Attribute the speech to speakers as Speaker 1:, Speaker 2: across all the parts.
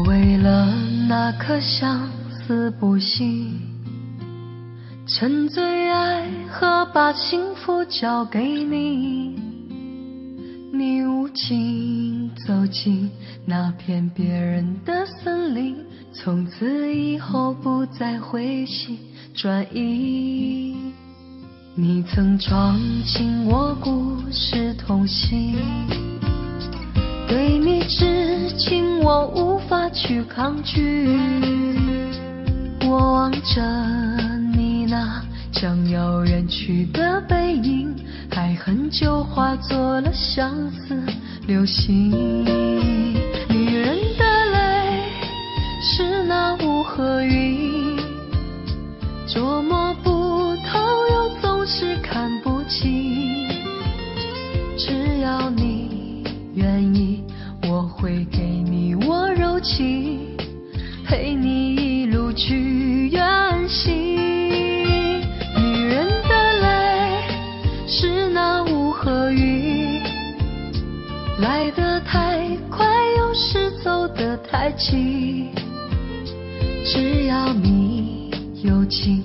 Speaker 1: 为了那颗相思不息，沉醉爱和把幸福交给你，你无情走进那片别人的森林，从此以后不再回心转意。你曾闯进我故事痛心，对你痴情我无法去抗拒。我望着你那将要远去的背影，爱恨就化作了相思流星。女人的泪是那无和云，捉摸不透又总是看不清。只要你愿意，我会给你我柔情，陪你一路去远行。女人的泪是那无和云，来得太快有时走得太急。只要你有情，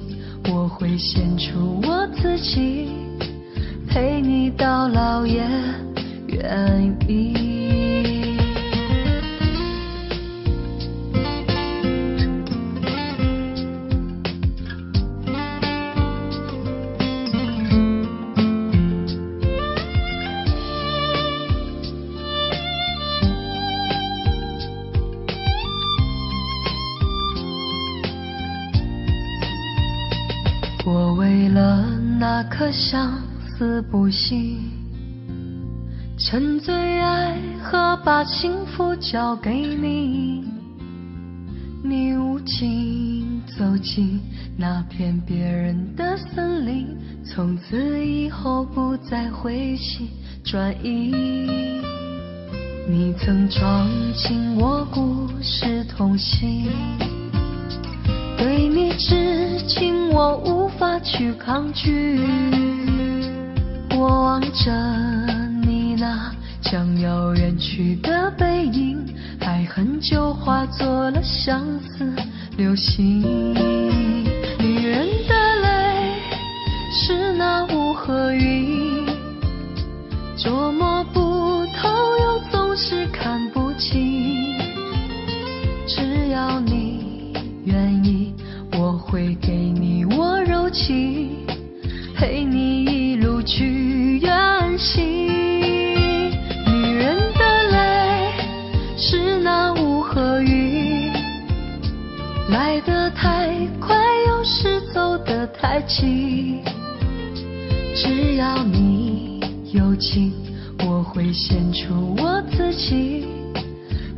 Speaker 1: 我会献出我自己，陪你到老也愿意。我为了那颗相思不息，沉醉爱和把幸福交给你，你无情走进那片别人的森林，从此以后不再回心转意。你曾闯进我故事痛心，对你痴情我无法去抗拒。我望着你那将要远去的背影，爱恨就化作了相思流星。女人的泪是那无和云，捉摸不透又总是看不清。只要你愿意，我会给你我柔情，陪你一路去远行。女人的泪是那无和云，来得太快有时走得太急。只要你有情，我会献出我自己，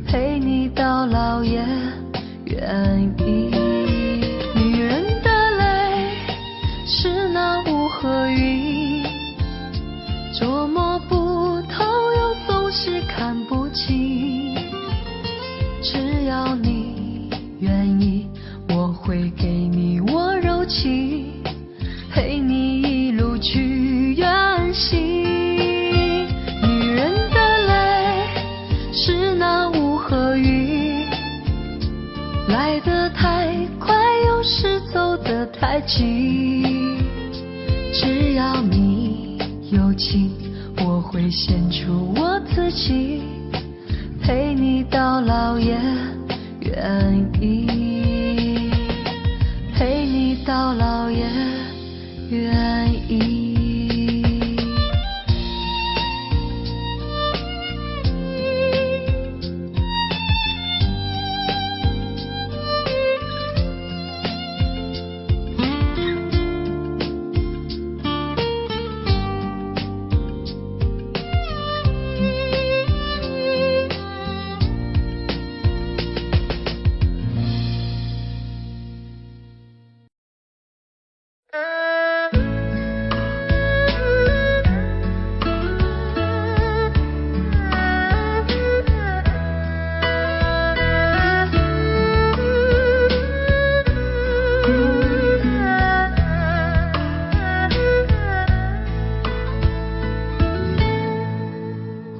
Speaker 1: 陪你到老也愿意。女人的泪是那无和云，捉摸不透又总是看不清。只要你愿意，我会给你我柔情，陪你一路去远行。女人的泪是那无和云，来得太快有时走得太急。只要你有情，我会献出我自己，陪你到老也愿意，陪你到老也愿意。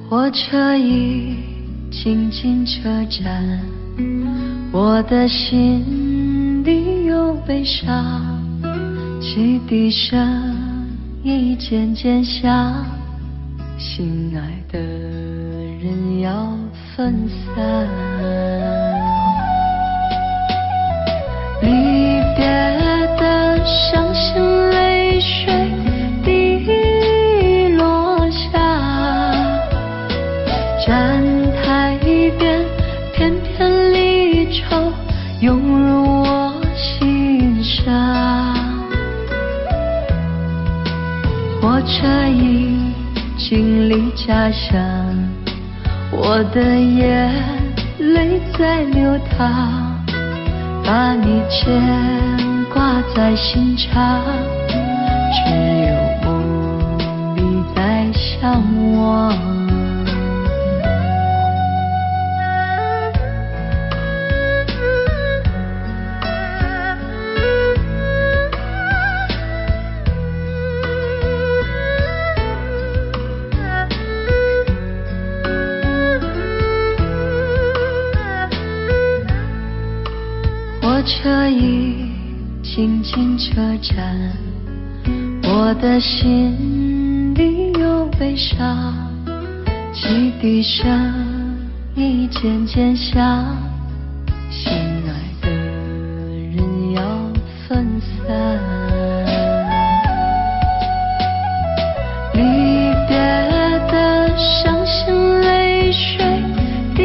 Speaker 1: 火车已经进车站，我的心里有悲伤，汽笛声已渐渐响，心爱的人要分散。离别的伤心泪水滴落下，站台边片片离愁涌入我心上。火车已经离家乡，我的眼泪在流淌，把你牵挂在心上，只有梦里在向往。火车已经进车站，我的心里有悲伤，汽笛声已渐渐响，心爱的人要分散。离别的伤心泪水滴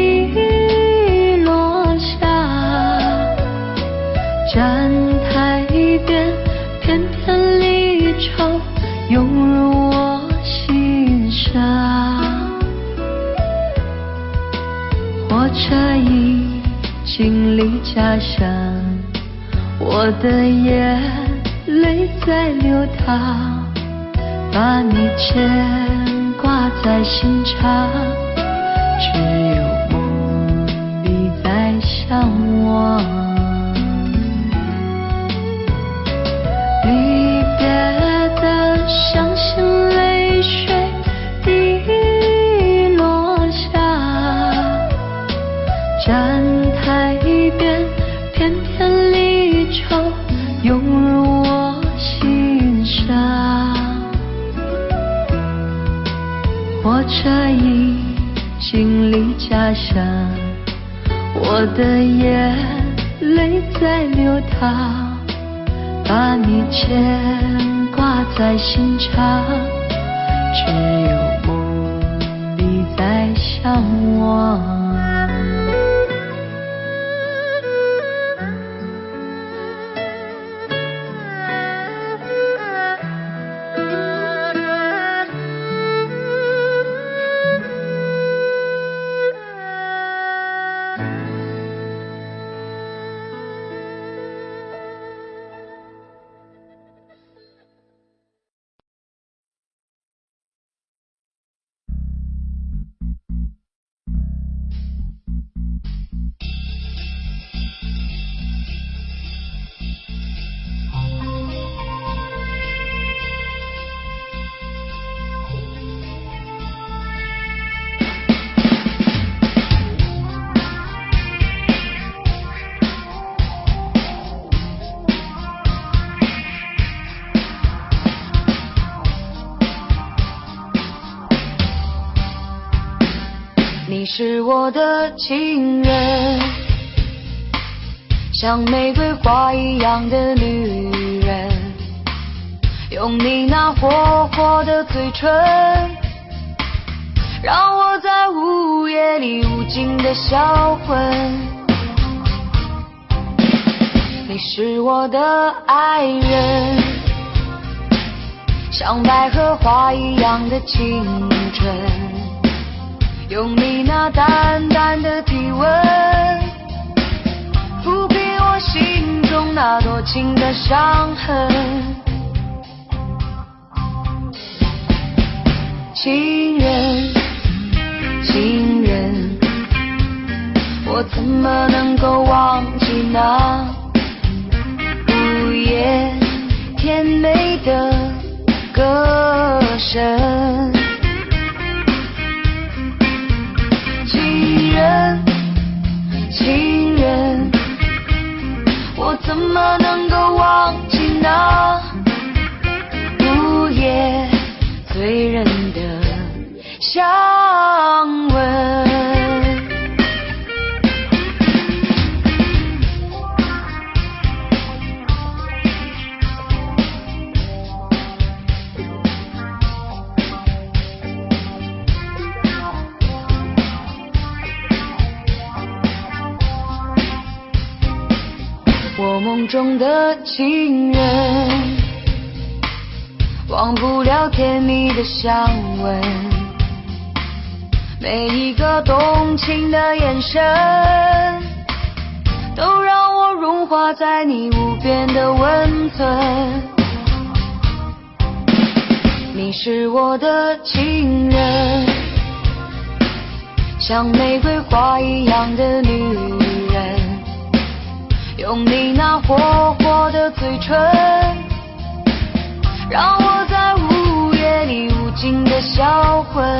Speaker 1: 落下，站台边片片离愁涌入我心上。火车已经离家乡，我的眼泪在流淌，把你牵挂在心上，只有梦里在向往。离别的伤心泪水滴落下，站台边片片离愁涌入我心上。火车已经离家乡，我的眼泪在流淌，把你牵挂在心上，只有梦里在向往。
Speaker 2: 你是我的情人，像玫瑰花一样的女人，用你那火火的嘴唇，让我在午夜里无尽的销魂。你是我的爱人，像百合花一样的清纯，用你那淡淡的体温，抚平我心中那多情的伤痕。情人，情人，我怎么能够忘记那午夜甜美的歌声？情人，情人，怎么能够忘记那午夜醉人的香吻？我梦中的情人，忘不了甜蜜的香吻，每一个动情的眼神，都让我融化在你无边的温存。你是我的情人，像玫瑰花一样的女人，用你那火火的嘴唇，让我在午夜里无尽的销魂。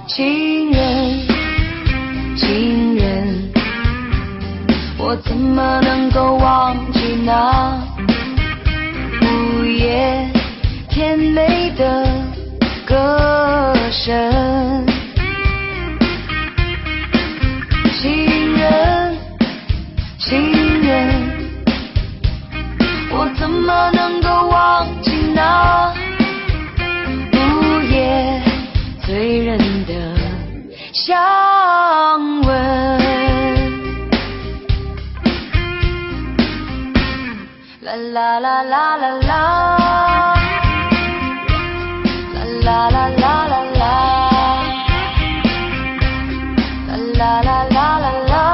Speaker 2: 情人，情人，我怎么能够忘记那午夜甜美的歌声？情人，情人，我怎么能够忘记那午夜醉人的香吻？啦啦啦啦啦啦，啦啦啦啦啦啦，啦啦啦啦啦。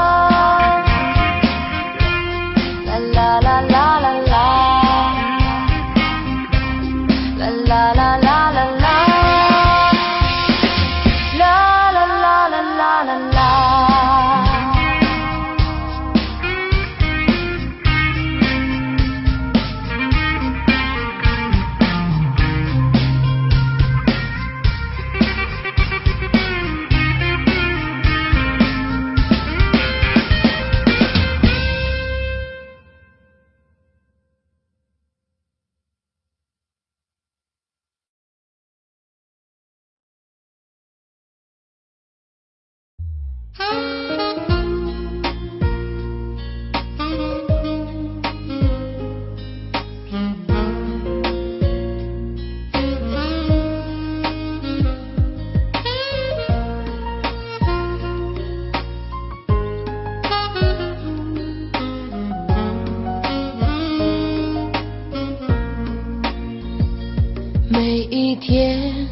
Speaker 1: 每一天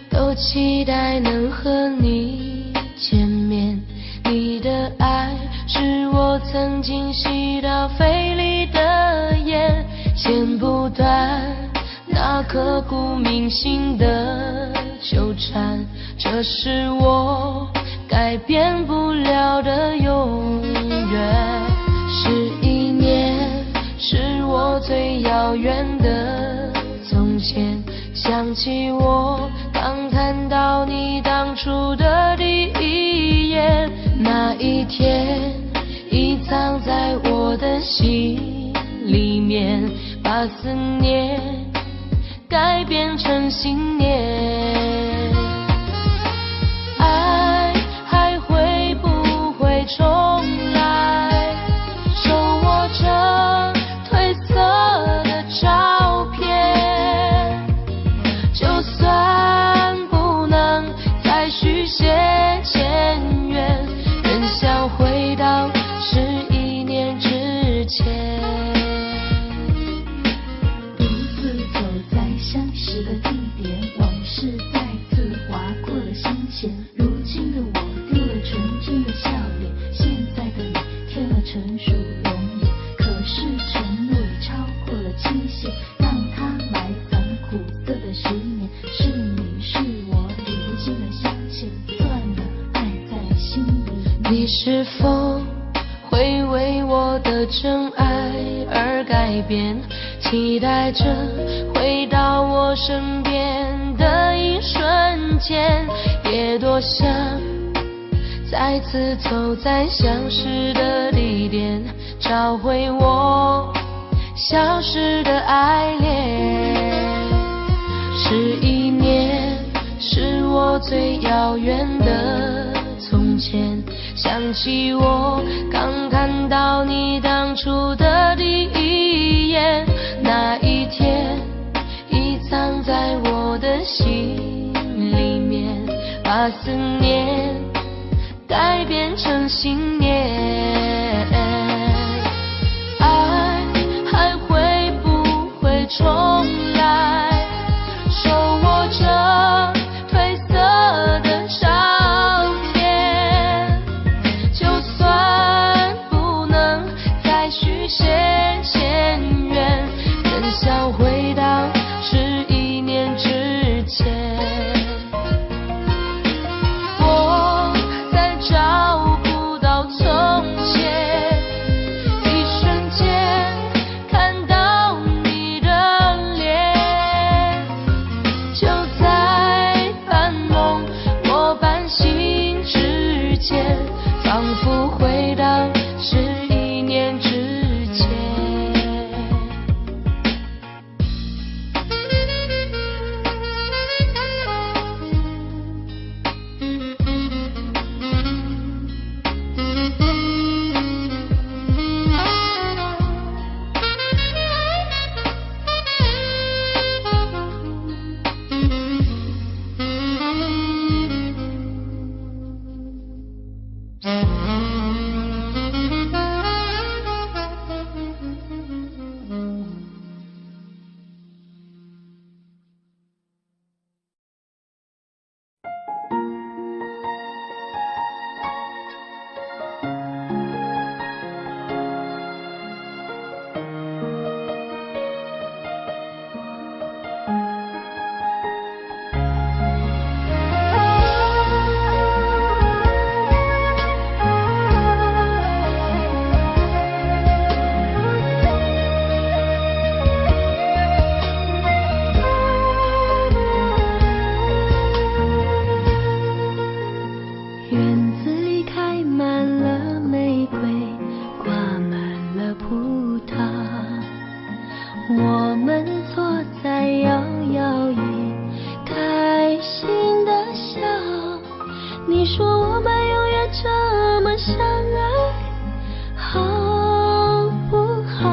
Speaker 1: 都期待能和你见面，你的爱是我曾经吸到肺里的烟，剪不断那刻骨铭心的纠缠，这是我改变不了的永远。11年是我最遥远的从前，想起我刚看到你当初的第一眼，那一天已藏在我的心里面，把思念改变成信念。爱还会不会重来？手握着褪色的照片，就算不能再续写前缘，仍想回到11年之前。
Speaker 3: 独自走在相识的地点，往事再次划过了心弦。如今的我丢了纯真的笑脸，现在的你添了成熟容颜。可是承诺已超过了期限，让它埋藏苦涩的10年。是你是我历经的相欠，算了，爱在心里。
Speaker 1: 你是否会为我的真爱而改变？期待着回到我身边的一瞬间，也多想再次走在相识的地点，找回我消失的爱恋。11年是我最遥远的从前，想起我刚看到你当初的第一眼，那一天已藏在我的心里面，把思念改变成信念。爱还会不会重来，手握着褪色的照片，就算不能再续前缘，更想回到11年之前。我在找不到从前，一瞬间看到你的脸，就在半梦或半醒之间，仿佛回到11年之前。
Speaker 3: 院子里开满了玫瑰，挂满了葡萄。我们坐在摇摇椅，开心的笑。你说我们永远这么相爱，好不好？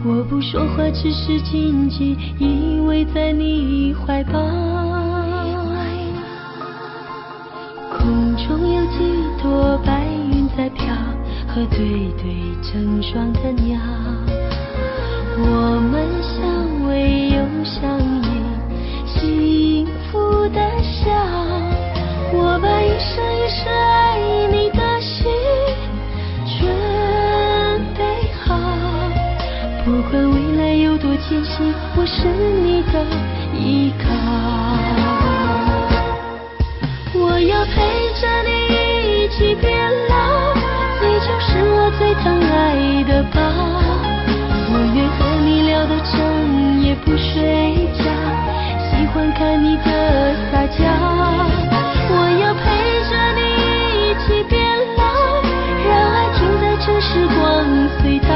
Speaker 3: 我不说话，只是紧紧依偎在你怀抱。空中有几朵白云在飘，和对对成双的鸟。我们相偎又相依，幸福的笑。我把一生一世爱你的心准备好，不管未来有多艰辛，我是你的依靠。我要陪着你一起变老，你就是我最疼爱的宝。我愿和你聊到整夜不睡觉，喜欢看你的撒娇。我要陪着你一起变老，让爱停在这时光隧道。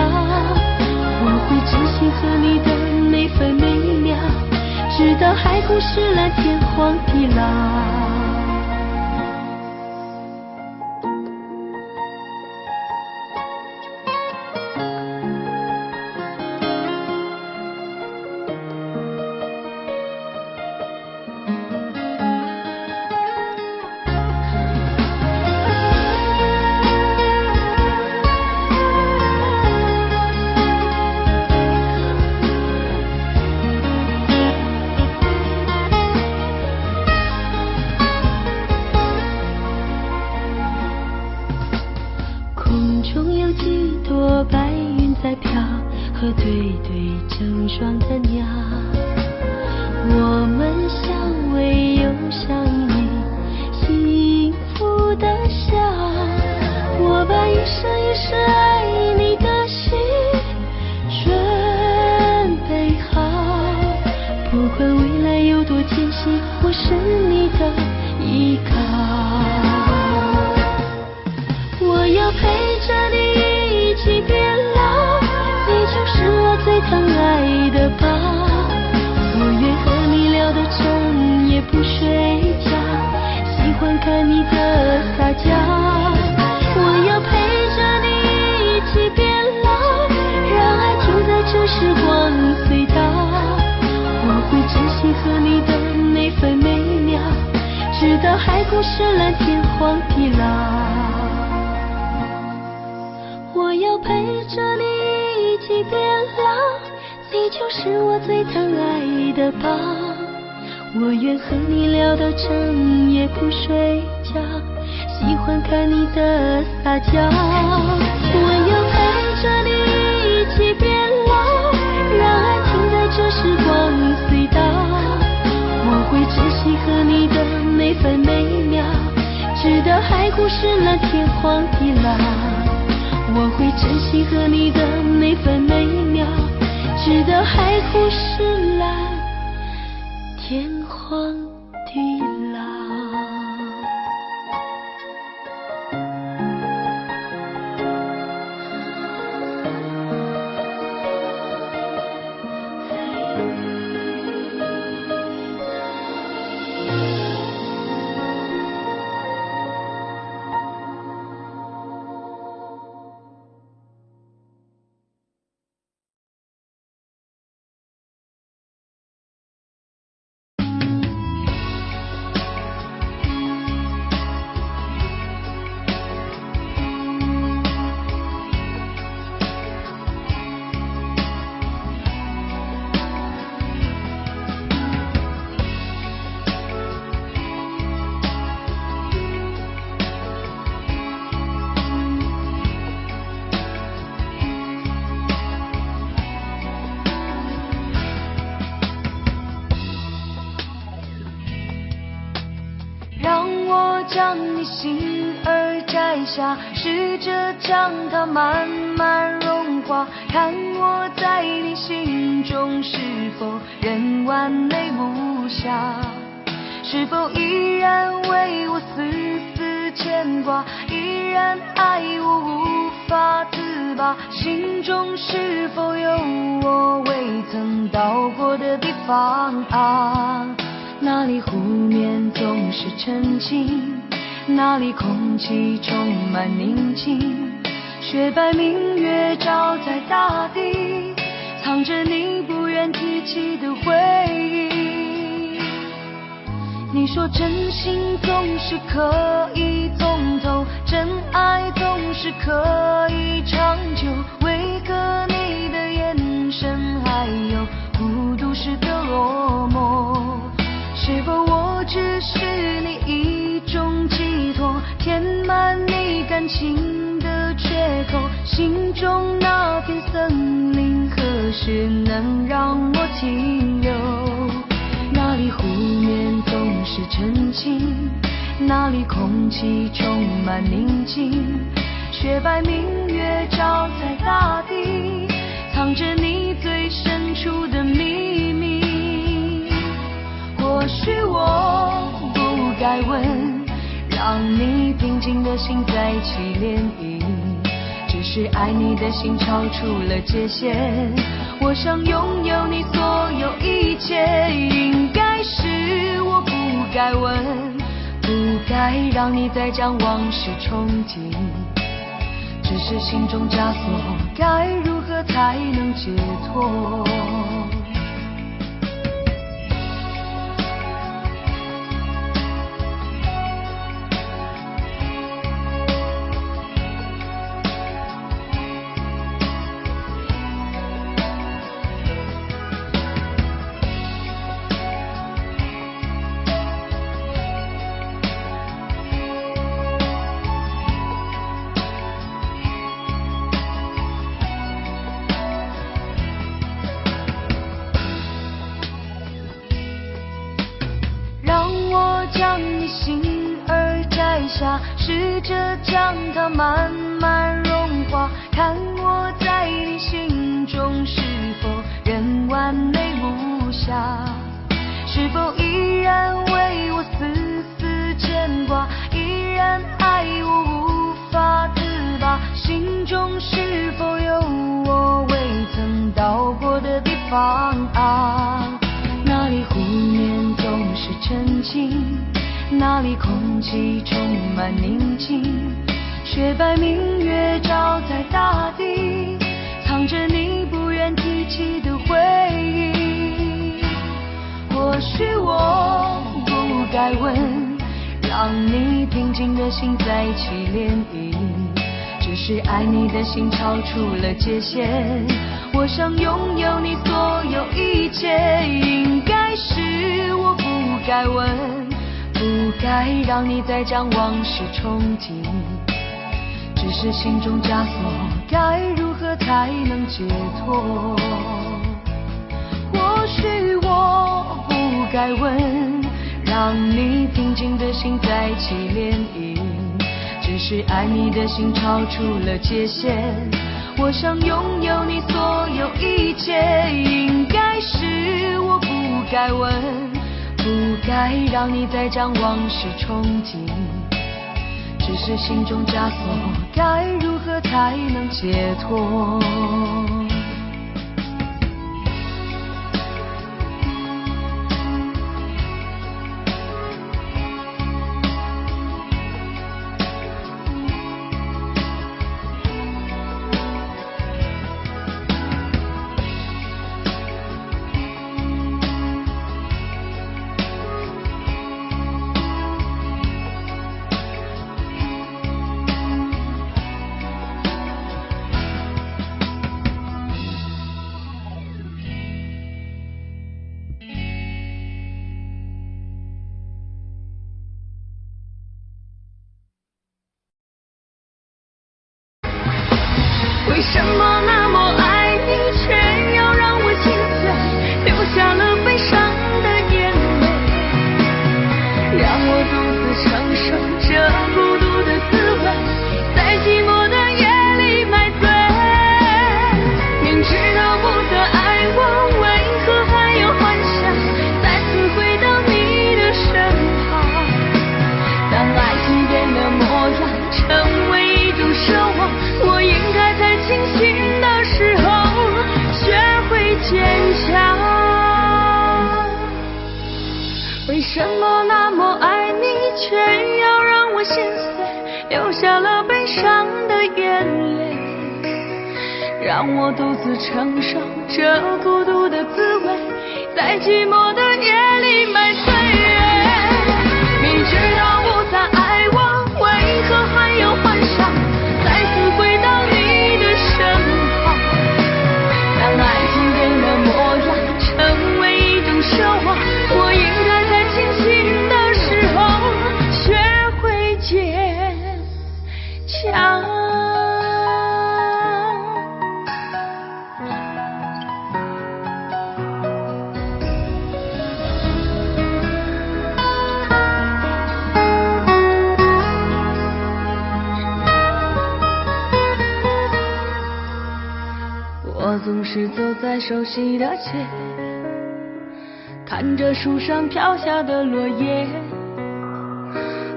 Speaker 3: 我会珍惜和你的每分每秒，直到海枯石烂，天荒地老。和对对成双的鸟，我们相偎又相依，幸福的笑。我把一生一世爱你的心准备好，不管未来有多艰辛，我是你的依靠。
Speaker 1: 海枯石烂，天荒地老。我要陪着你一起变老，你就是我最疼爱的宝。我愿和你聊到整夜不睡觉，喜欢看你的撒娇。我要陪着你一起变老，让爱停在这时光隧道。我会珍惜和你的每分每秒，直到海枯石烂，天荒地老。我会珍惜和你的每分每秒，直到海枯石烂，天荒地老。
Speaker 2: 将你心儿摘下，试着将它慢慢融化，看我在你心中是否仍完美无瑕，是否依然为我丝丝牵挂，依然爱我无法自拔，心中是否有我未曾到过的地方啊？那里湖面总是沉静，那里空气充满宁静，雪白明月照在大地，藏着你不愿提起的回忆。你说真心总是可以通透，真爱总是可以长久，为何你的眼神还有孤独时的落寞？是否我只是你一种寄托，填满你感情的缺口，心中那片森林何时能让我停留？那里湖面总是沉静，那里空气充满宁静，雪白明月照在大地，藏着你最深处的秘密。或许我不该问，让你平静的心再起涟漪，只是爱你的心超出了界限，我想拥有你所有一切。应该是我不该问，不该让你再将往事重提，只是心中枷锁，该如何才能解脱？将你心儿摘下，试着将它慢慢融化，看我在你心中是否仍完美无瑕，是否依然为我丝丝牵挂，依然爱我无法自拔，心中是否有我未曾到过的地方啊？那里湖面总是沉静，那里空气充满宁静，雪白明月照在大地，藏着你不愿提起的回忆。或许我不该问，让让你平静的心再起涟漪。只是爱你的心超出了界限，我想拥有你所有一切。应该是我不该问，不该让你再将往事重提。只是心中枷锁，该如何才能解脱？或许我不该问，让你平静的心再起涟漪。只是爱你的心超出了界限，我想拥有你所有一切。应该是我不该问，不该让你再将往事重提。只是心中枷锁，该如何才能解脱？为什么那么爱你，却要让我心碎，流下了悲伤的眼泪，让我独自承受这孤独的滋味，在寂寞的夜里买醉。明知道不再爱我，为何还有幻想再次回到你的身旁？当爱情变了模样，成为一种奢望，我应该在清醒的时候学会坚强。为什么那么爱你，却要让我心碎，流下了悲伤的眼泪，让我独自承受这孤独的滋味，在寂寞的夜里买醉。明知道不再爱我，为何还有幻想再次回到你的身旁？当爱情变了模样，成为一种奢望，我应该在清醒的时候学会坚强。我总是走在熟悉的街，看着树上飘下的落叶，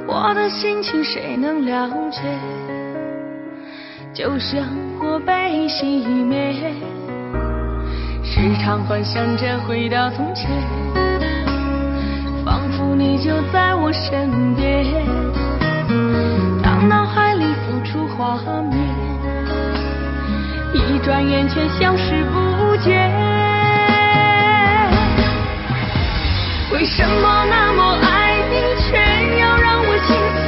Speaker 2: 我的心情谁能了解？就像火被熄灭，时常幻想着回到从前，仿佛你就在我身边，当脑海里浮出画面，一转眼却消失不见。为什么那么爱你，却要让我心碎，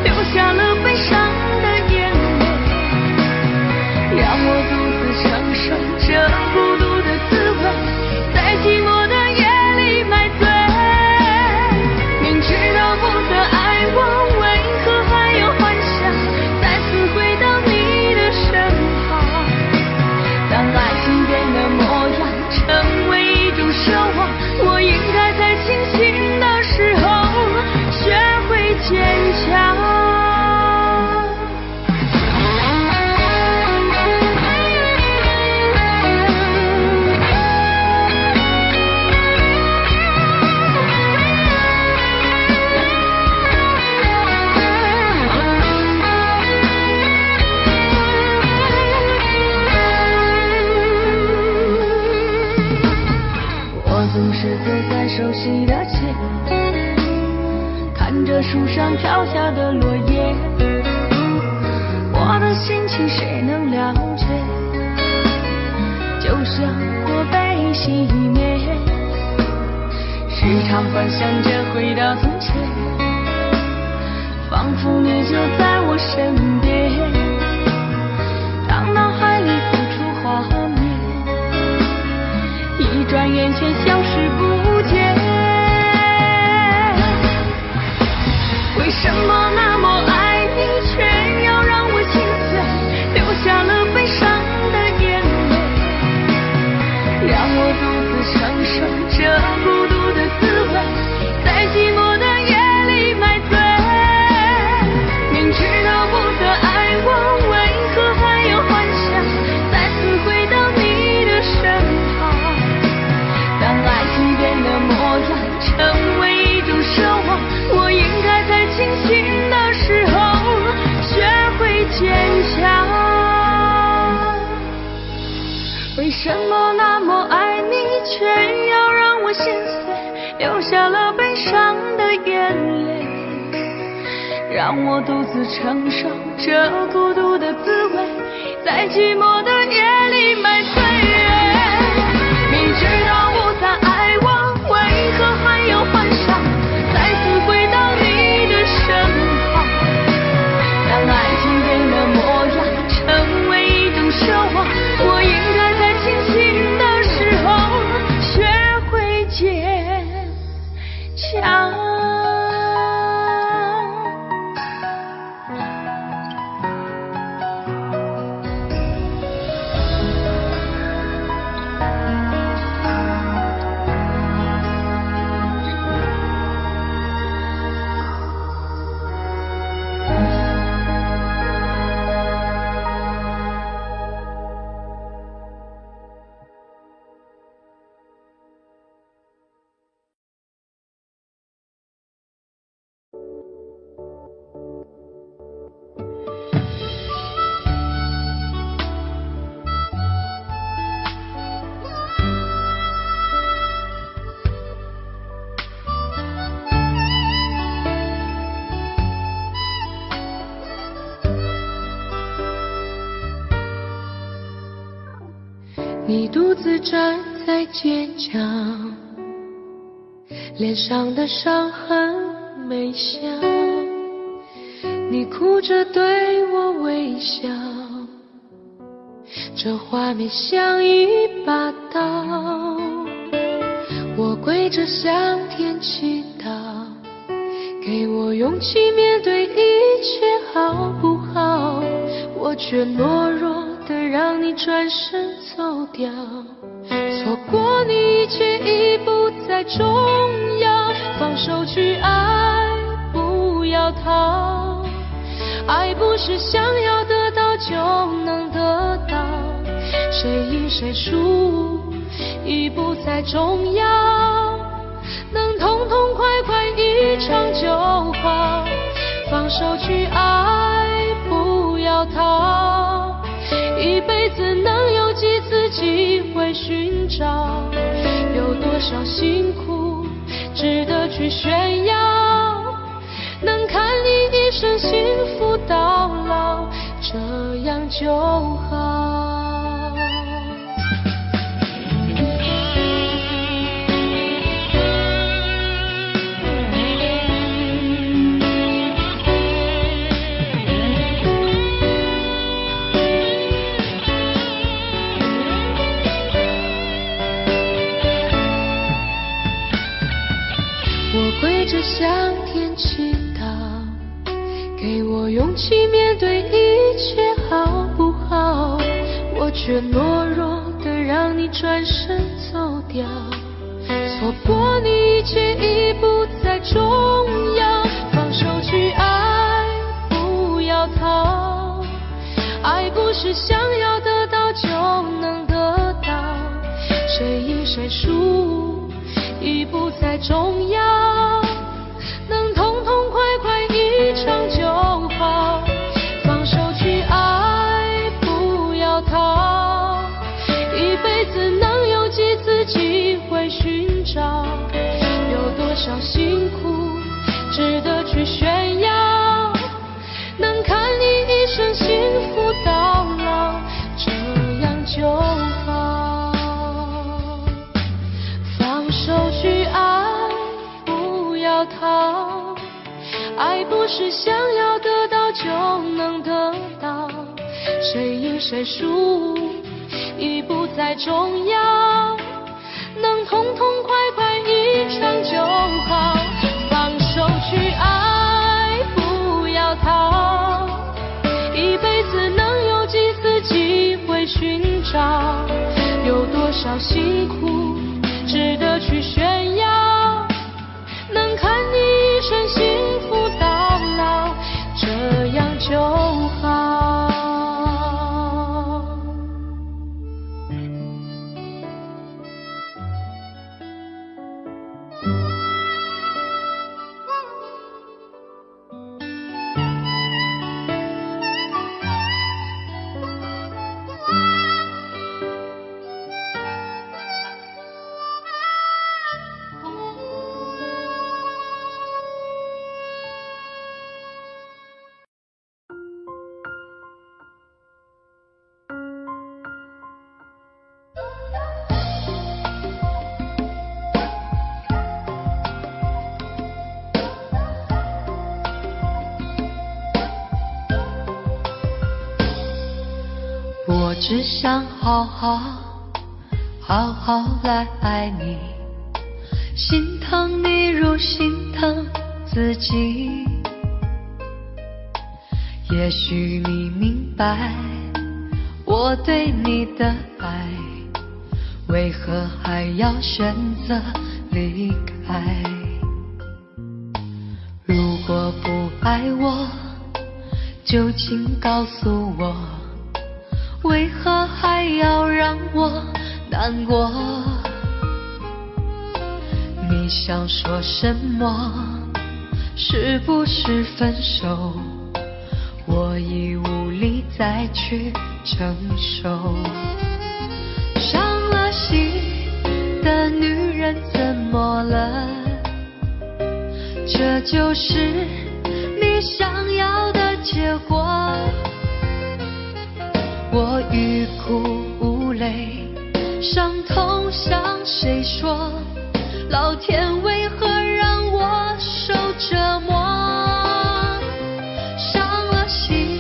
Speaker 2: 流下了悲伤的眼泪，让我独自承受这孤独的滋味，在寂寞的夜里买醉。明知道不再爱我，为何还有幻想再次回到你的身旁？当爱情变了模样，成为一种奢望，我应该在清醒的身边，当脑海里浮出画面，一转眼却消失不见。为什么那么爱你，却要让我心碎，流下了悲伤的眼泪，让我独自承受这孤独的滋味，在寂寞的夜里买醉。明知道不曾爱过，为何还有幻想再次回到你的身旁？当爱情变了模样，成为一种奢望，我应该在清醒的时候学会坚强。为什么那么爱你，却要让我心碎，流下了悲伤的眼泪，让我独自承受这孤独的滋味，在寂寞的夜里买醉。明知道无法爱我，为何还有幻想再次回到你的身旁？当爱情变了模样，成为一种奢望，我应该在清醒的时候学会坚强。
Speaker 1: 你独自站在街角，脸上的伤痕没消，你哭着对我微笑，这画面像一把刀，我跪着向天祈祷，给我勇气面对一切好不好，我却懦弱的让你转身走掉，错过你一切已不再重要，放手去爱，不要逃，爱不是想要得到就能得到，谁赢谁输已不再重要，能痛痛快快一场就好，放手去爱，不要逃，一辈子能有几次机会寻找，有多少辛苦值得去炫耀，能看你一生幸福到老，这样就好。跪着向天祈祷，给我勇气面对一切好不好，我却懦弱的让你转身走掉，错过你一切已不再重要，放手去爱，不要逃，爱不是想要得到就能得到，谁赢谁输已不再重要，能痛痛快快一场就好，放手去爱，不要逃，一辈子能有几次机会寻找，有多少辛苦值得去炫耀，能看你一生幸福到老，这样就好，放手去爱，不要逃，爱不是想要得到就能谁赢谁输已不再重要，能痛痛快快一场就好，放手去爱，不要逃，一辈子能有几次机会寻找，有多少辛苦值得去炫耀，能看你一生幸福到老，这样就好。我只想好好来爱你，心疼你如心疼自己。也许你明白我对你的爱，为何还要选择离开？如果不爱我，就请告诉我，为何还要让我难过？你想说什么？是不是分手？我已无力再去承受。伤了心的女人怎么了？这就是你想要的结果。我欲哭无泪，伤痛向谁说？老天为何让我受折磨？伤了心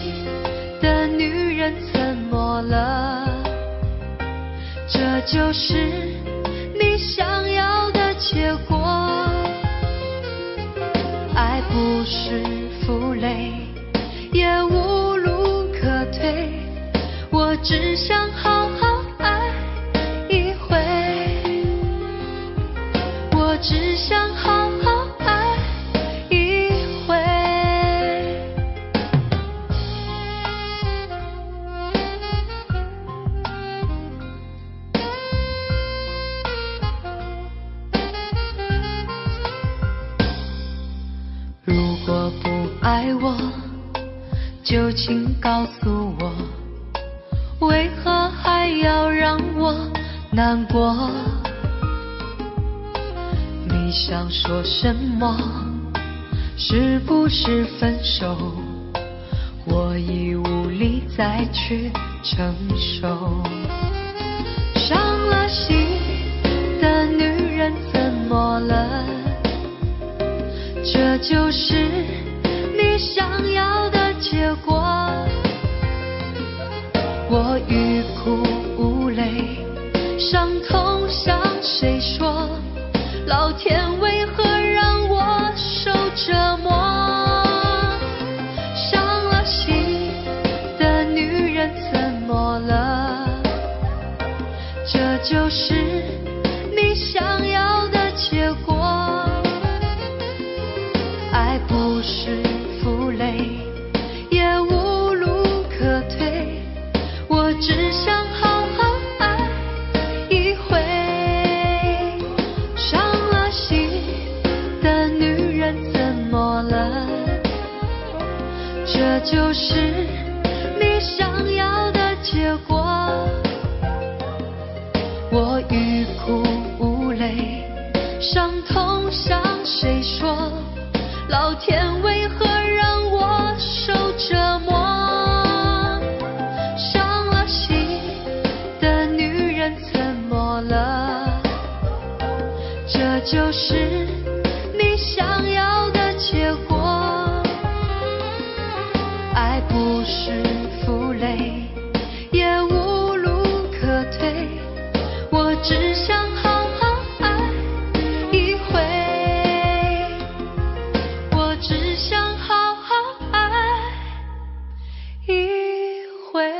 Speaker 1: 的女人怎么了？这就是你想要的结果。爱不是负累，也无路可退，我只想好好爱一回，我只想好好爱一回。如果不爱我，就请告诉我，为何还要让我难过？你想说什么？是不是分手？我已无力再去承受。伤了心的女人怎么了？这就是你想要的结果。我欲哭无泪，伤痛向谁说？老天为何让我受折磨？伤了心的女人怎么了？这就是你想要的结果。爱不是负累，也无路可退，我只想好好爱一回。伤了心的女人怎么了？这就是你想要的结果。我欲哭无泪，伤痛向谁说？老天为何让我受折磨？伤了心的女人怎么了？这就是你想要的结果。爱不是负累，也无路可退。我只想好好爱一回，我只想好好爱一回。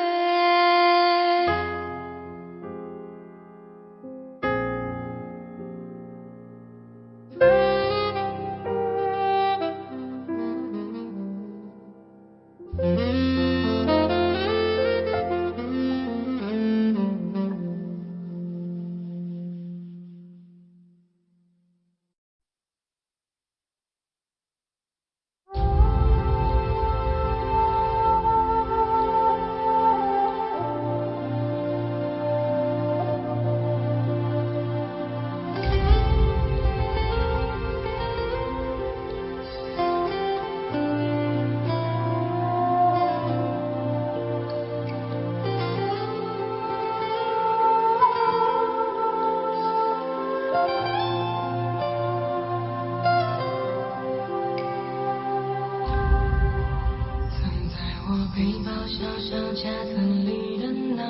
Speaker 1: 背包小小夹层里的那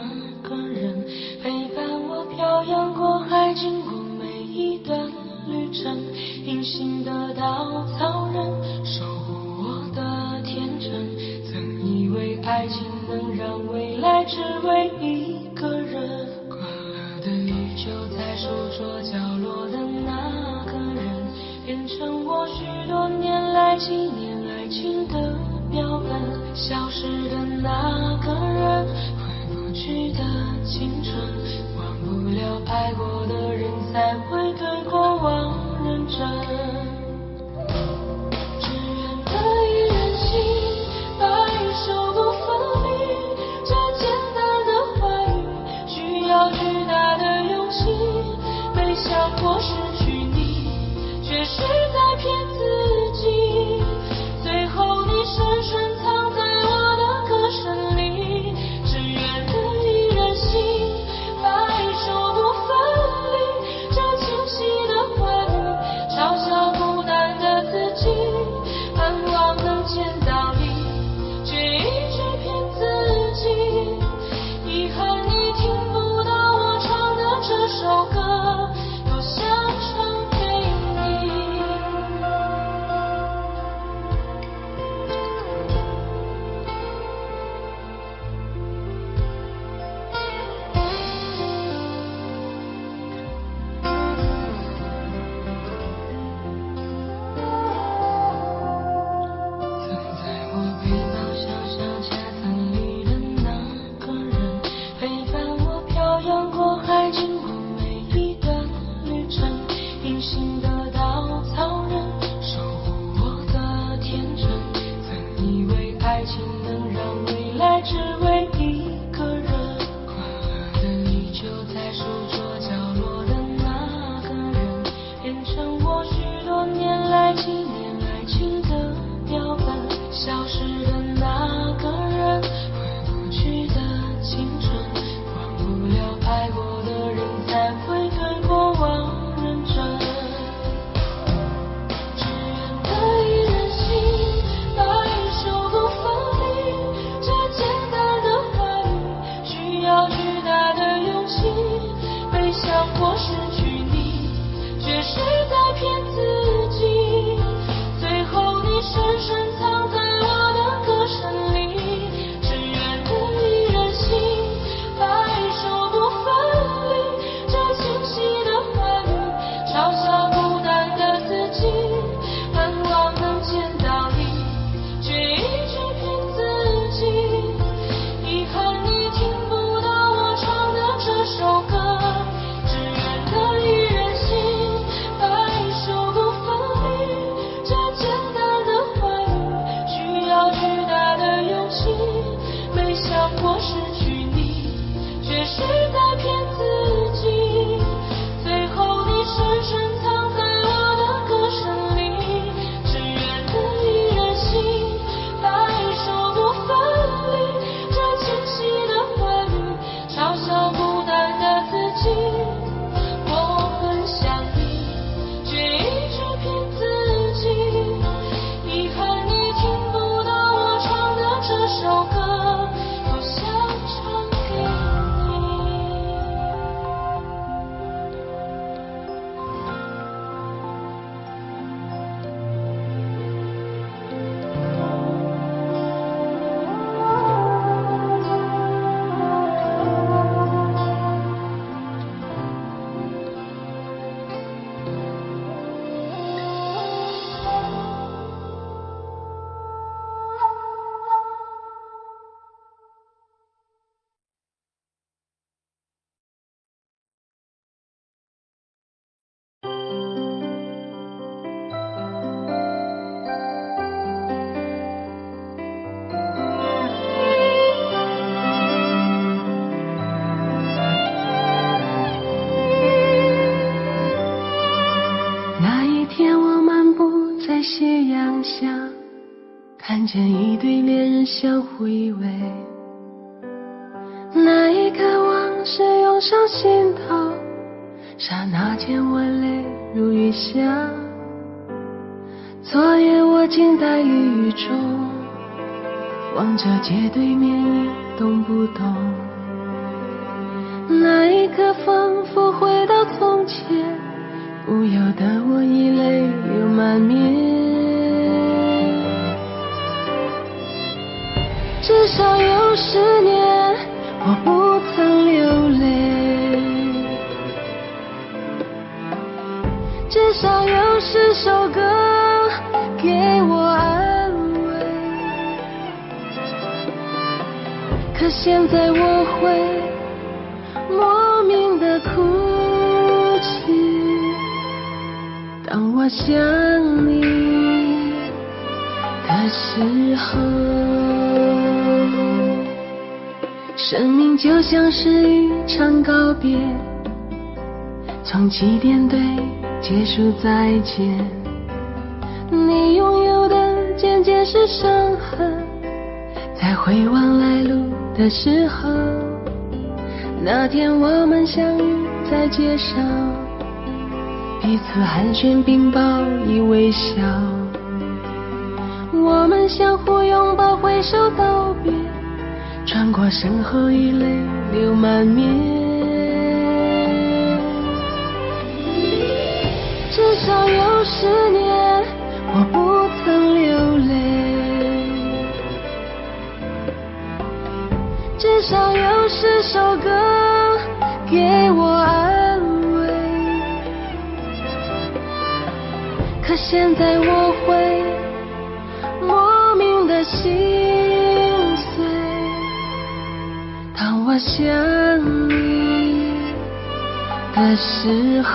Speaker 1: 个人，陪伴我漂洋过海，经过每一段旅程，隐形的稻草人，守护我的天真。曾以为爱情能让未来只为一个人，快乐的雨就在书桌角落的那个人，变成我许多年来纪念爱情的标本。消失的那个人，回不去的青春，忘不了爱过的人，才会对过往认真。只愿得一人心，白首不分离。这简单的话语，需要巨大的勇气。没想过失去你，却是在骗自己。最后你深深藏在我的歌声里，只愿得一人心，白首不分离。这清晰的话语，嘲笑孤单的自己，盼望能见到你，却一直骗自己。遗憾你听不到我唱的这首歌，多想唱给你。这首歌，多想唱给误以为那一刻往事涌上心头，刹那间我泪如雨下。昨夜我静待雨中，望着街对面一动不动。那一刻仿佛回到从前，不由得我已泪流满面。至少有10年我不曾流泪，至少有10首歌给我安慰。可现在我会莫名的哭泣，当我想你的时候。生命就像是一场告别，从起点对结束再见。你拥有的渐渐是伤痕，在回望来路的时候，那天我们相遇在街上，彼此寒暄并报以微笑，我们相互拥抱挥手道别，穿过身后已泪流满面。至少有10年我不曾流泪，至少有10首歌给我安慰。可现在我会莫名的心碎，当我想你的时候。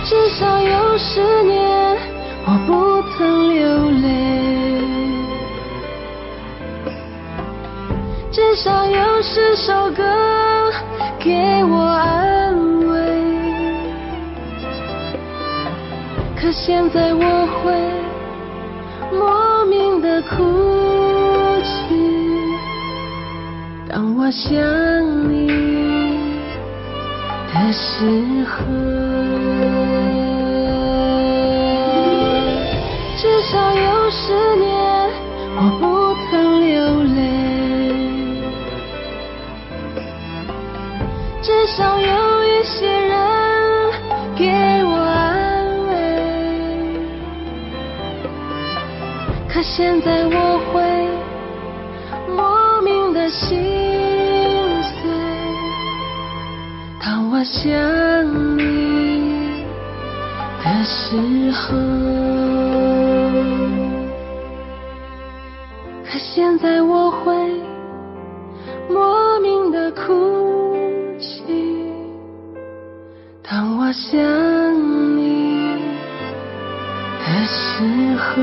Speaker 1: 至少有10年我不曾流泪，至少有10首歌给我安慰。可现在我会莫名的哭泣，当我想你的时候。至少有10年我不曾流泪，至少有一些人给我安慰。可现在我会莫名的心碎，当我想你的时候。可现在我会莫名的哭泣，当我想你的时候。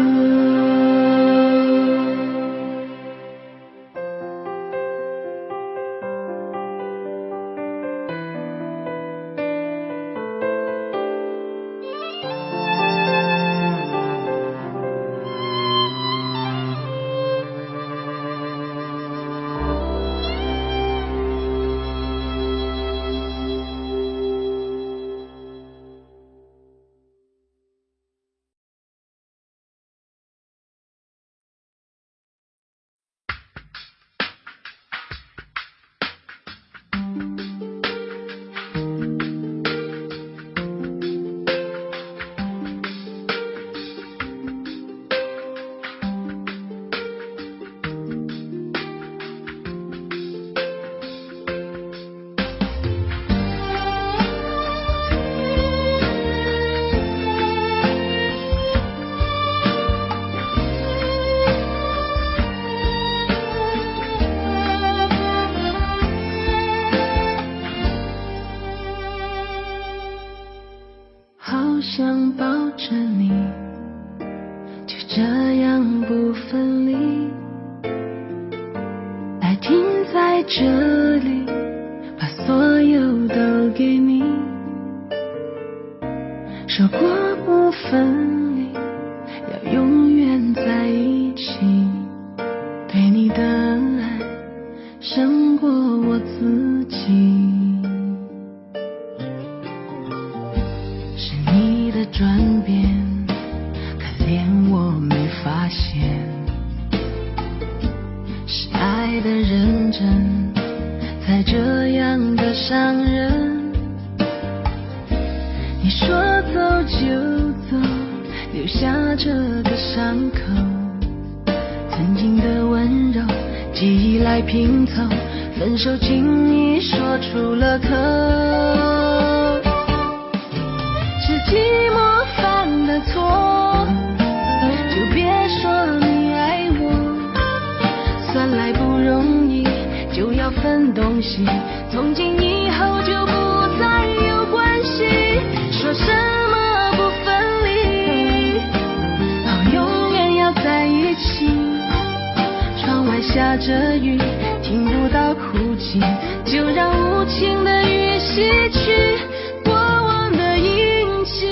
Speaker 1: 拥抱着你，就这样不分离。爱停在这里，把所有都给你，说过不分离，要永远在一起。对你的爱胜过我自己，是你的转变，可怜我没发现，是爱的认真才这样的伤人。你说走就走，留下这个伤口，曾经的温柔记忆来拼凑，分手轻易说出了口，是寂寞犯的错，就别说你爱我，算来不容易就要分东西，从今以后就不再有关系，说什么不分离，到永远要在一起。窗外下着雨，听不到哭泣，就让无情的雨洗去过往的阴气。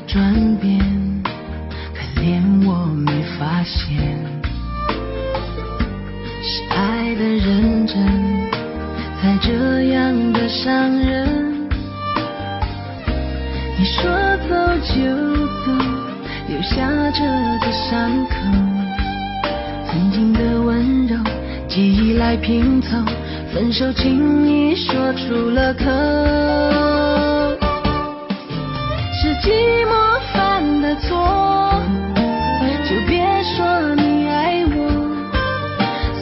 Speaker 1: 转变，可怜我没发现，是爱的认真才这样的伤人。你说走就走，留下这个伤口，曾经的温柔记忆来拼凑，分手轻易说出了口，是寂寞犯的错，就别说你爱我，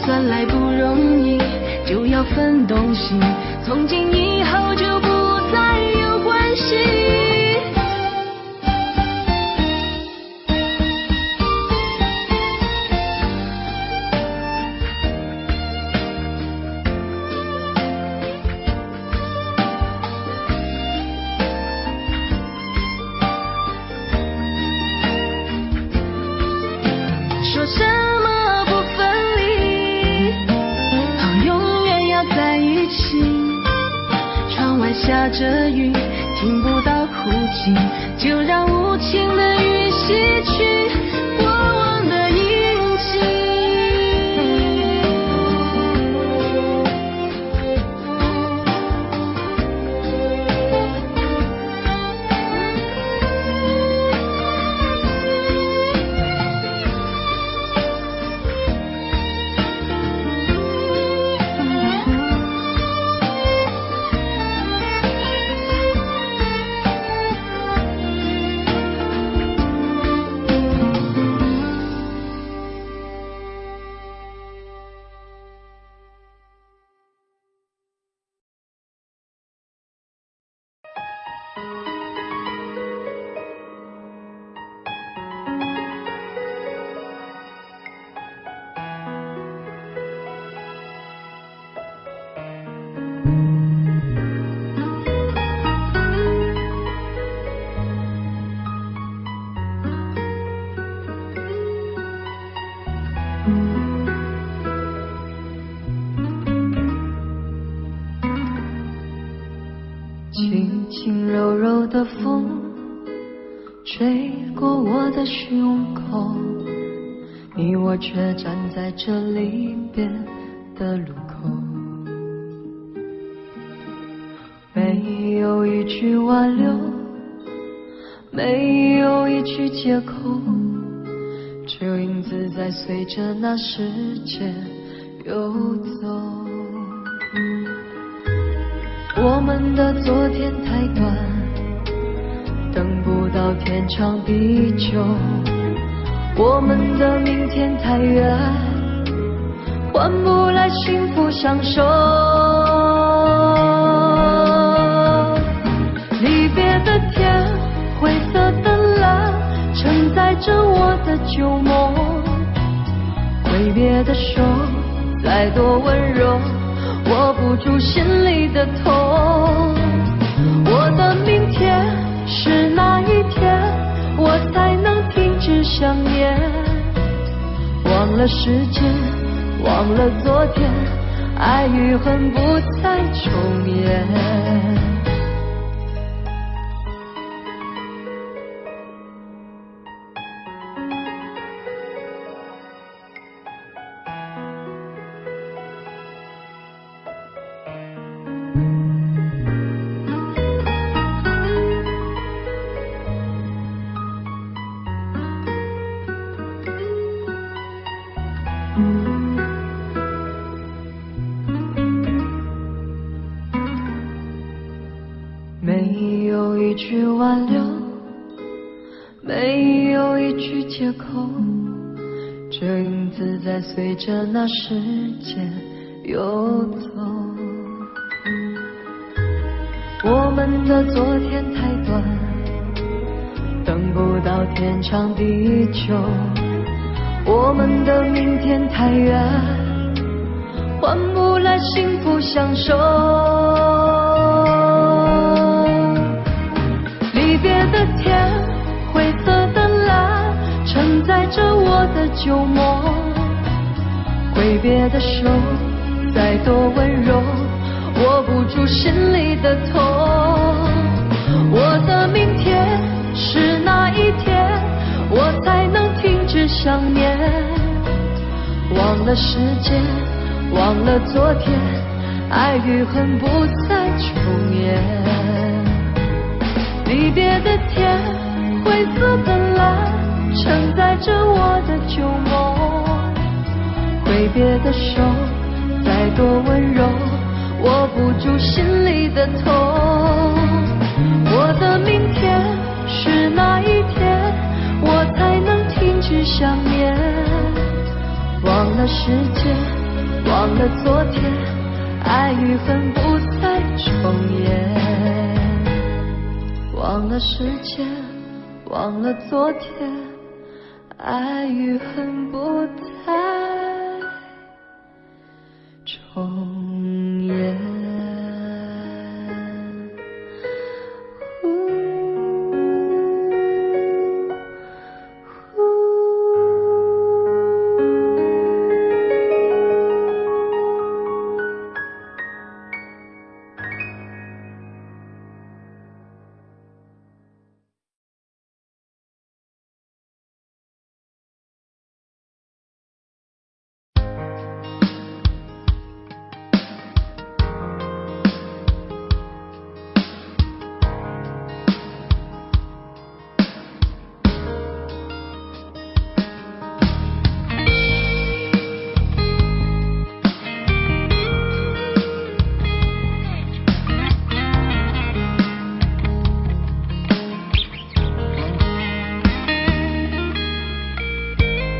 Speaker 1: 算来不容易就要分东西，从今以后就不再有关系。说什么不分离，到永远要在一起。窗外下着雨，听不到哭泣，就让无情的雨洗去过往的阴气。轻轻柔柔的风吹过我的胸口，你我却站在这离别的路口，没有一句挽留，没有一句借口，只有影子在随着那时间游走。我们的昨天太短，等不到天长地久。我们的明天太远，换不来幸福相守。离别的天，灰色的蓝，承载着我的旧梦。挥别的手，再多温柔，握不住心里的痛。我的明天是哪一天，我才能停止想念？忘了时间，忘了昨天，爱与恨不再重演。没有一句挽留，没有一句借口，这影子在随着那时间游走。我们的昨天太短，等不到天长地久。我们的明天太远，换不来幸福相守。离别的天，灰色的蓝，承载着我的旧梦。挥别的手，再多温柔，握不住心里的痛。我的明天是哪一天，我才能停止想念？忘了时间，忘了昨天，爱与恨不再重演。离别的天，灰色的蓝，承载着我的旧梦。挥别的手，再多温柔，握不住心里的痛。我的明天是哪一天，我才能停止想念？忘了时间，忘了昨天，爱与恨不再重演。忘了时间，忘了昨天，爱与恨不再重演。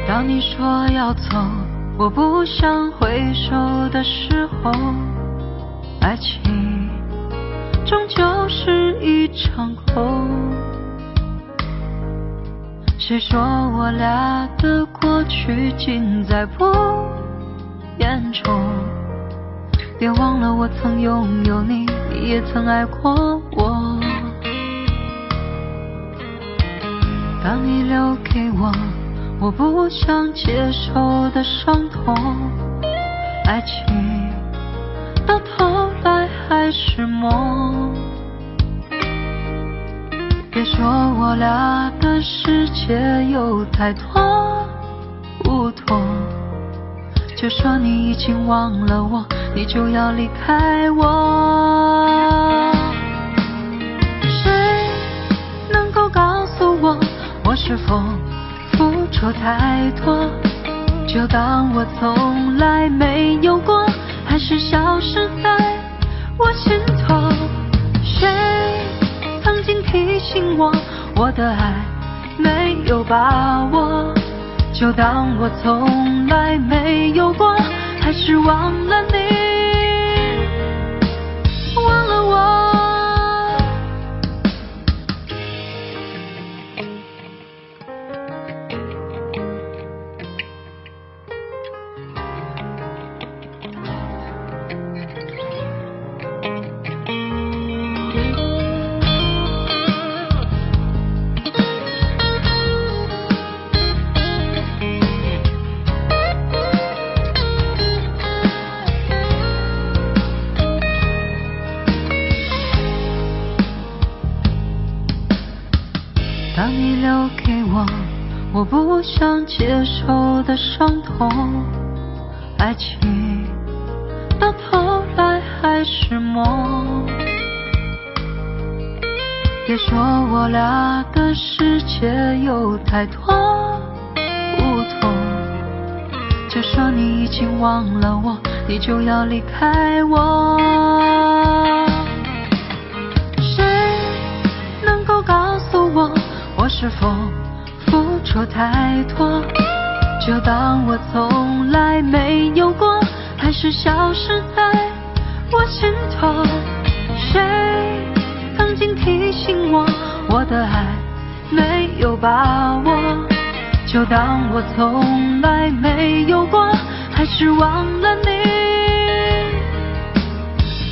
Speaker 1: 当你说要走，我不想回首的时候，爱情终究是一场空。谁说我俩的过去尽在不言中？别忘了我曾拥有你，你也曾爱过我。当你留给我不想接受的伤痛，爱情到头来还是梦。别说我俩的世界有太多不同，就说你已经忘了我，你就要离开我。谁能够告诉我，我是否付出太多，就当我从来没有过，还是消失在我心头。希望，我的爱没有把握，就当我从来没有过，还是忘了你，忘了我。当你留给我不想接受的伤痛，爱情到头来还是梦。别说我俩的世界有太多不同，就说你已经忘了我，你就要离开我。谁能够告诉我，我是否付出太多，就当我从来没有过，还是消失在我心头。谁曾经提醒我，我的爱没有把握，就当我从来没有过，还是忘了你，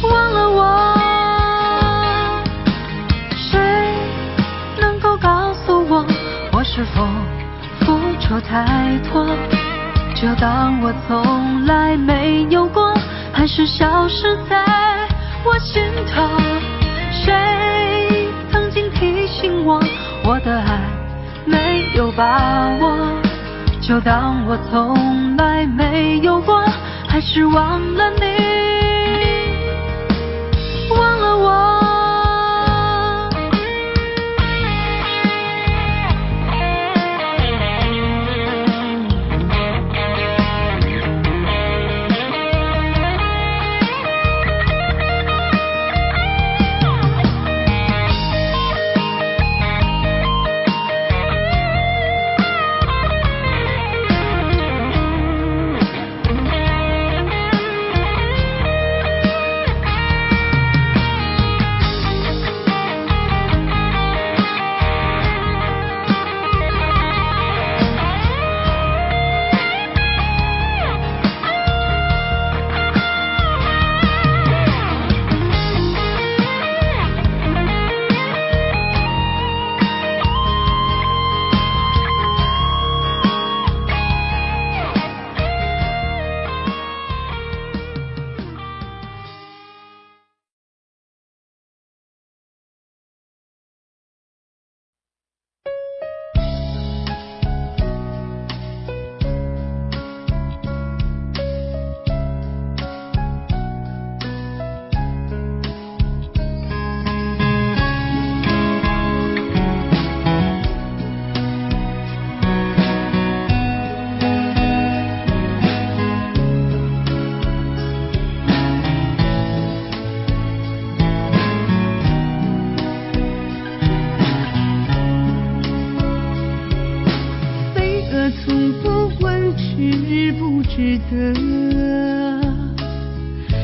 Speaker 1: 忘了我。我是否付出太多，就当我从来没有过，还是消失在我心头。谁曾经提醒我，我的爱没有把握，就当我从来没有过，还是忘了你，忘了我。值得，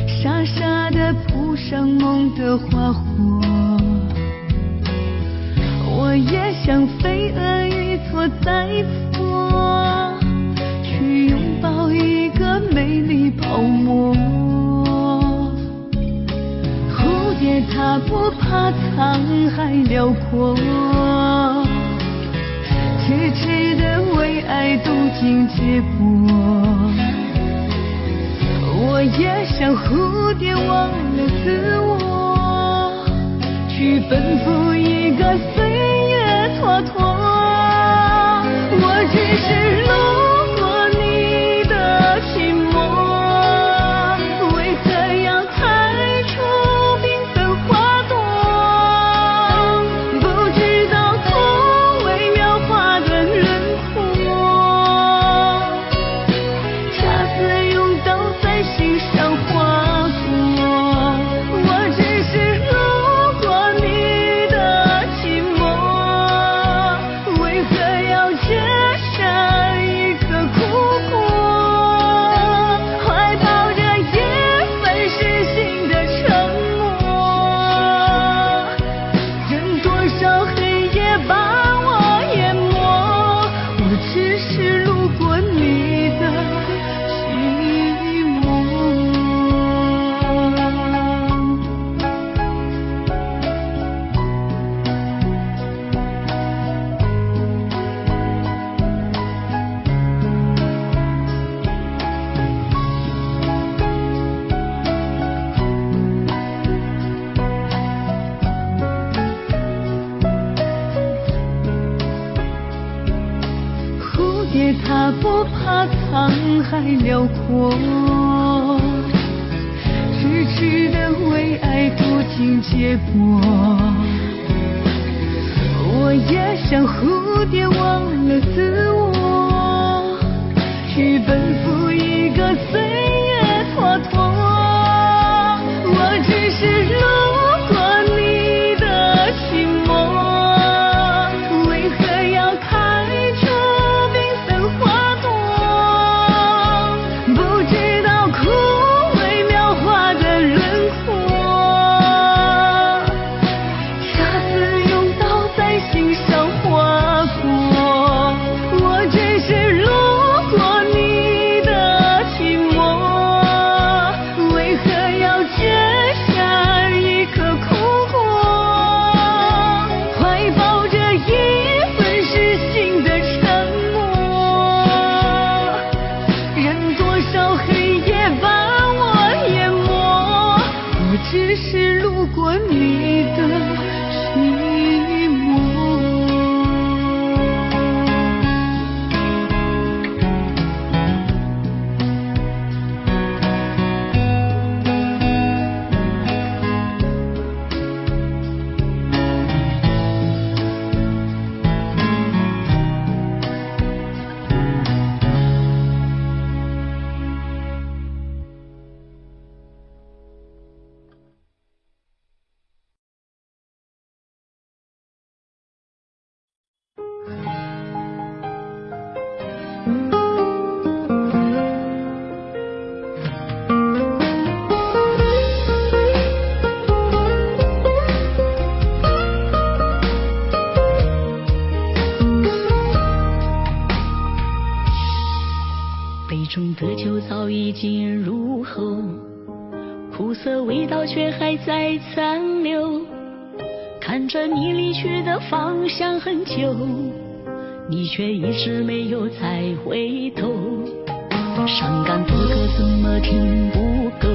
Speaker 1: 傻傻地铺上梦的花火。我也像飞蛾一错再错，去拥抱一个美丽泡沫。蝴蝶它不怕沧海辽阔，痴痴地为爱渡尽结果。我也像蝴蝶忘了自我，去奔赴一个岁月蹉跎。我只是路过你的寂寞，为何要开出缤纷花朵？不知道错为描画的轮廓，恰似用刀在心上划过。我只是路过你的寂寞，
Speaker 2: 怕沧海辽阔，痴痴的为爱多情结果。我也像蝴蝶忘了自我，去奔赴一个岁月蹉跎。我只是路过你的心魔，为何要开出缤纷花朵？不知道枯萎描画的轮廓，恰似用刀在心上划过。我只是路过你的心魔，为何要结下一颗苦果？怀抱着一份失信的沉默，任多少黑夜把我淹没。我只是路过你的寂寞。
Speaker 4: 杯中的酒早已经入喉，苦涩味道却还在残留。看着你离去的方向很久，你却一直没有再回头。伤感的歌怎么听不够，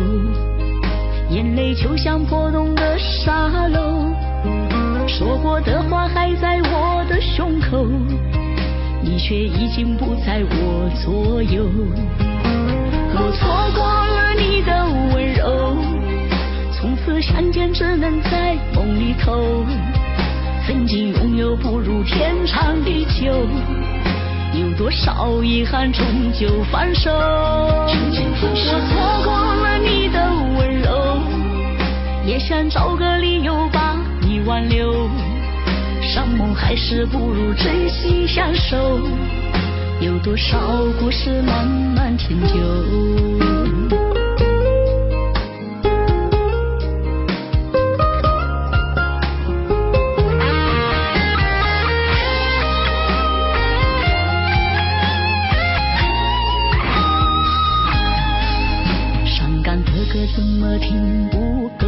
Speaker 4: 眼泪就像破洞的沙漏。说过的话还在我的胸口，你却已经不在我左右。我错过了你的温柔，从此相见只能在梦里头。曾经拥有不如天长地久，有多少遗憾终究放手。我错过了你的温柔，也想找个理由把你挽留。伤梦还是不如珍惜相守，有多少故事慢慢陈旧。伤感的歌怎么听不够，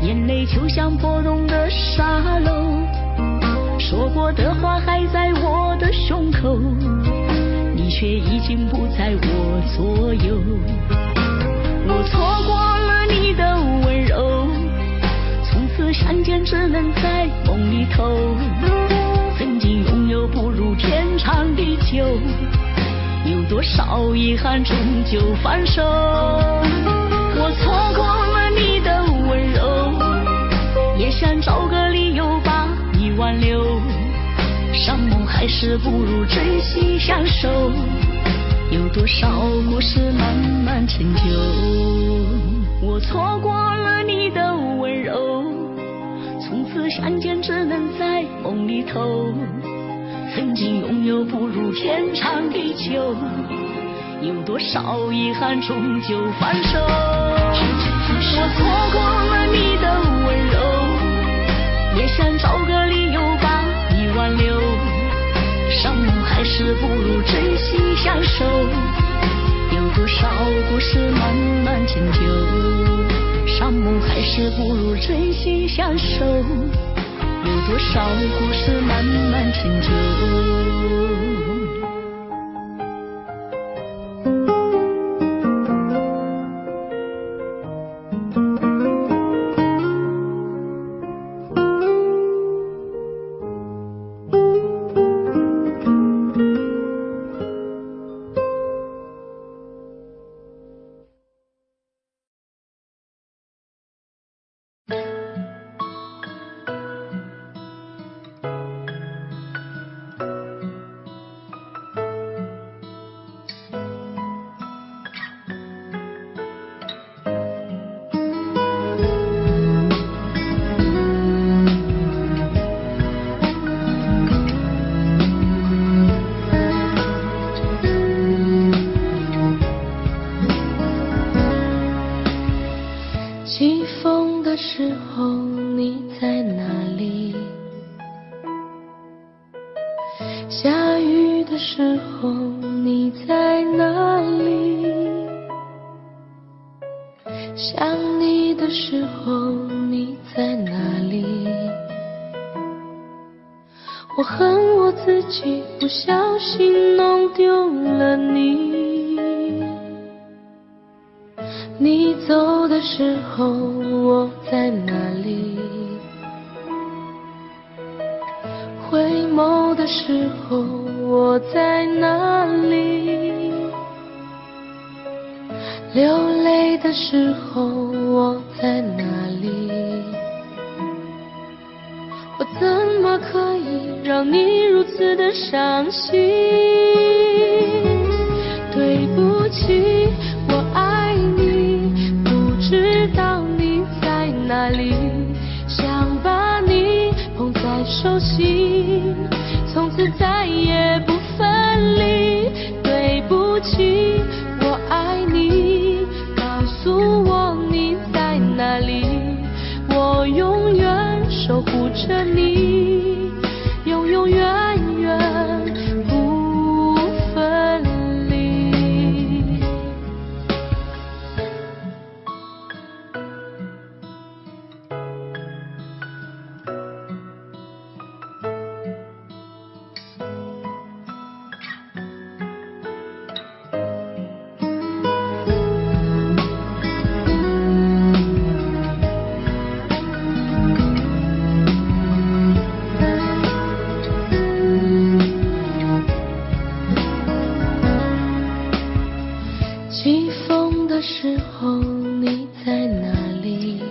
Speaker 4: 眼泪就像破洞的沙漏。说过的话还在我的胸口，你却已经不在我左右。我错过了你的温柔，从此相见只能在梦里头。曾经拥有不如天长地久，有多少遗憾终究放手。我错过了你的温柔，也想找个理由把你挽留。伤梦还是不如珍惜相守，有多少故事慢慢陈旧。我错过了你的温柔，从此相见只能在梦里头。曾经拥有不如天长地久，有多少遗憾终究放手。我错过了你的温柔，也想找个理由把你挽留。伤梦还是不如珍惜相守，有多少故事慢慢陈旧。伤梦还是不如珍惜相守，有多少故事慢慢陈旧。
Speaker 1: 风的时候你在哪里？下雨的时候你在哪里？想你的时候你在哪里？我恨我自己不小心弄丢了你。你走的时候我在哪里？回眸的时候我在哪里？流泪的时候我在哪里？我怎么可以让你如此的伤心？对不起，我爱你，不知道你在哪里，想把你捧在手心，从此再也不分离。对不起，我爱你，告诉我你在哪里，我永远守护着你，永永远远不分离。起风的时候你在哪里？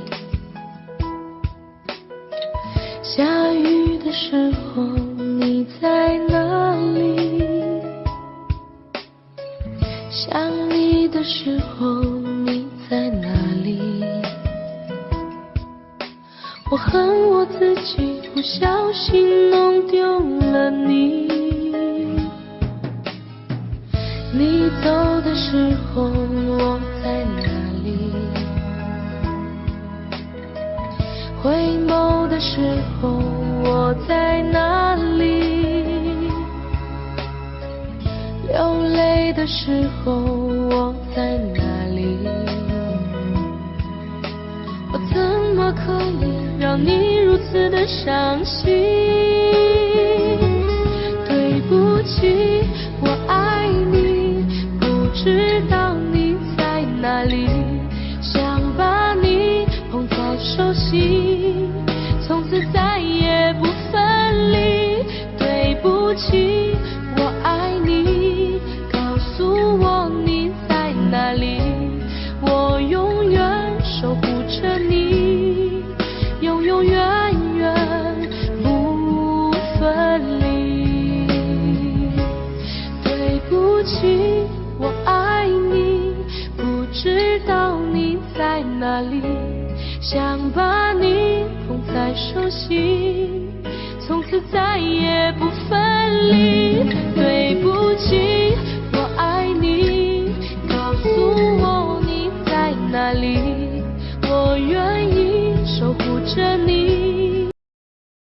Speaker 1: 下雨的时候你在哪里？想你的时候你在哪里？我恨我自己不小心弄丢了你。你走的时候我在哪里？回眸的时候我在哪里？流泪的时候我在哪里？我怎么可以让你如此的伤心？对不起，我爱你，不知道你在哪里，想把你捧在手心，从此再也不分离。对不起，我爱你，告诉我你在哪里，我永远守护着你，永永远远不分离。对不起，我爱你，不知道你在哪里，想把你捧在手心，从此再也不分离。